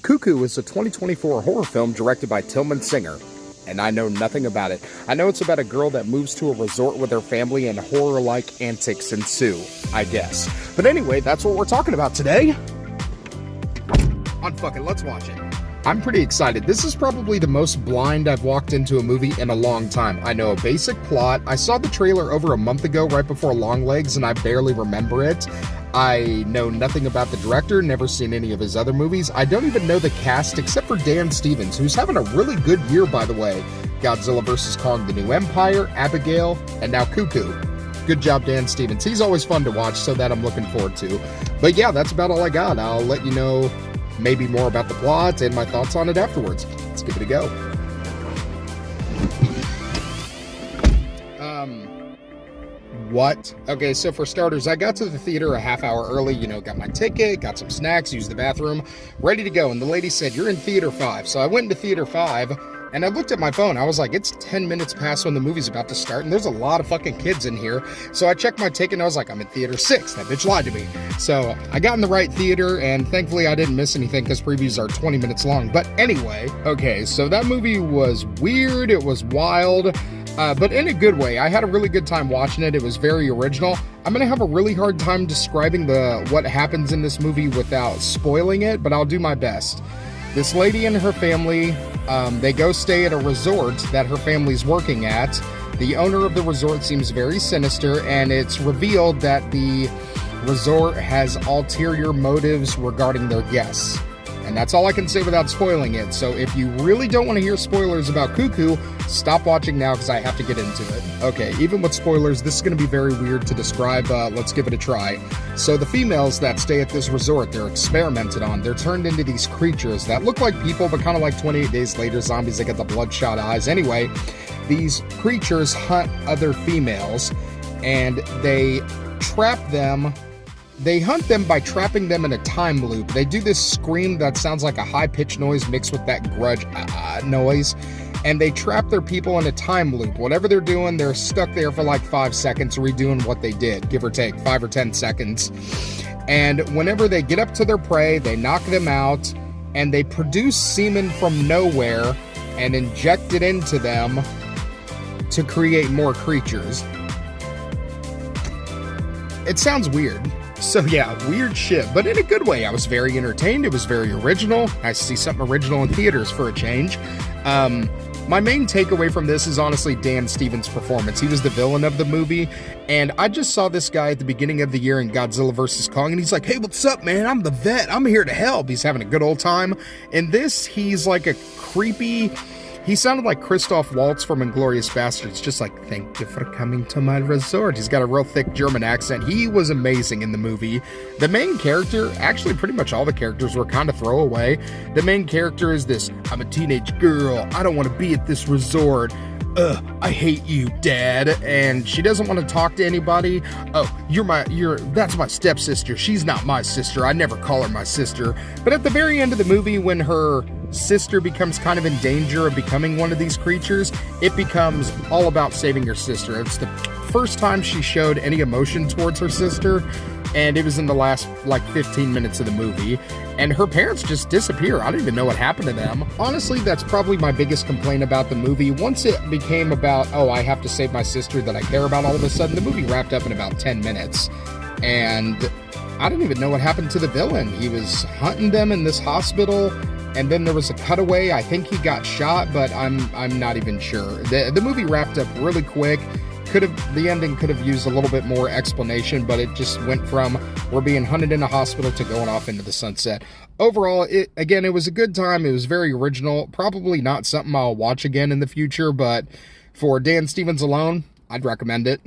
Cuckoo is a 2024 horror film directed by Tilman Singer, and I know nothing about it. I know it's about a girl that moves to a resort with her family and horror-like antics ensue, I guess. But anyway, that's what we're talking about today. Let's watch it. I'm pretty excited. This is probably the most blind I've walked into a movie in a long time. I know a basic plot. I saw the trailer over a month ago right before Longlegs, and I barely remember it. I know nothing about the director, never seen any of his other movies. I don't even know the cast except for Dan Stevens, who's having a really good year, by the way. Godzilla vs. Kong: The New Empire, Abigail, and now Cuckoo. Good job, Dan Stevens. He's always fun to watch, so that I'm looking forward to. But yeah, that's about all I got. I'll let you know maybe more about the plot and my thoughts on it afterwards. Let's give it a go. What? Okay, so for starters, I got to the theater a half hour early, got my ticket, got some snacks, used the bathroom, ready to go, and the lady said, "You're in theater 5. So I went into theater 5, and I looked at my phone. I was like, it's 10 minutes past when the movie's about to start, and there's a lot of fucking kids in here. So I checked my ticket, and I was like, I'm in theater 6. That bitch lied to me. So I got in the right theater, and thankfully I didn't miss anything because previews are 20 minutes long. But anyway, okay, so that movie was weird. It was wild. But in a good way. I had a really good time watching it. It was very original. I'm going to have a really hard time describing what happens in this movie without spoiling it, but I'll do my best. This lady and her family, they go stay at a resort that her family's working at. The owner of the resort seems very sinister, and it's revealed that the resort has ulterior motives regarding their guests. And that's all I can say without spoiling it. So if you really don't want to hear spoilers about Cuckoo, stop watching now because I have to get into it. Okay, even with spoilers, this is going to be very weird to describe. Let's give it a try. So the females that stay at this resort, they're experimented on. They're turned into these creatures that look like people, but kind of like 28 Days Later zombies. They get the bloodshot eyes. Anyway, these creatures hunt other females, and they trap them. They hunt them by trapping them in a time loop. They do this scream that sounds like a high-pitched noise mixed with that grudge noise. And they trap their people in a time loop. Whatever they're doing, they're stuck there for like 5 seconds redoing what they did, give or take 5 or 10 seconds. And whenever they get up to their prey, they knock them out, and they produce semen from nowhere and inject it into them to create more creatures. It sounds weird. So yeah, weird shit, but in a good way. I was very entertained. It was very original. Nice to see something original in theaters for a change. My main takeaway from this is honestly Dan Stevens' performance. He was the villain of the movie, and I just saw this guy at the beginning of the year in Godzilla vs. Kong, and he's like, "Hey, what's up, man? I'm the vet. I'm here to help." He's having a good old time. In this, he's like a creepy... He sounded like Christoph Waltz from Inglourious Basterds, just like, "Thank you for coming to my resort." He's got a real thick German accent. He was amazing in the movie. The main character, actually pretty much all the characters were kind of throwaway. The main character is this, "I'm a teenage girl. I don't want to be at this resort. I hate you, Dad." And she doesn't want to talk to anybody. "Oh, that's my stepsister. She's not my sister. I never call her my sister." But at the very end of the movie, when her sister becomes kind of in danger of becoming one of these creatures, it becomes all about saving your sister. It's the first time she showed any emotion towards her sister, and it was in the last 15 minutes of the movie, and her parents just disappear. I don't even know what happened to them. Honestly, that's probably my biggest complaint about the movie. Once it became about, oh, I have to save my sister that I care about, all of a sudden the movie wrapped up in about 10 minutes, and I don't even know what happened to the villain. He was hunting them in this hospital, and then there was a cutaway. I think he got shot, but I'm not even sure. The movie wrapped up really quick. The ending could have used a little bit more explanation, but it just went from we're being hunted in a hospital to going off into the sunset. Overall, it was a good time. It was very original. Probably not something I'll watch again in the future, but for Dan Stevens alone, I'd recommend it.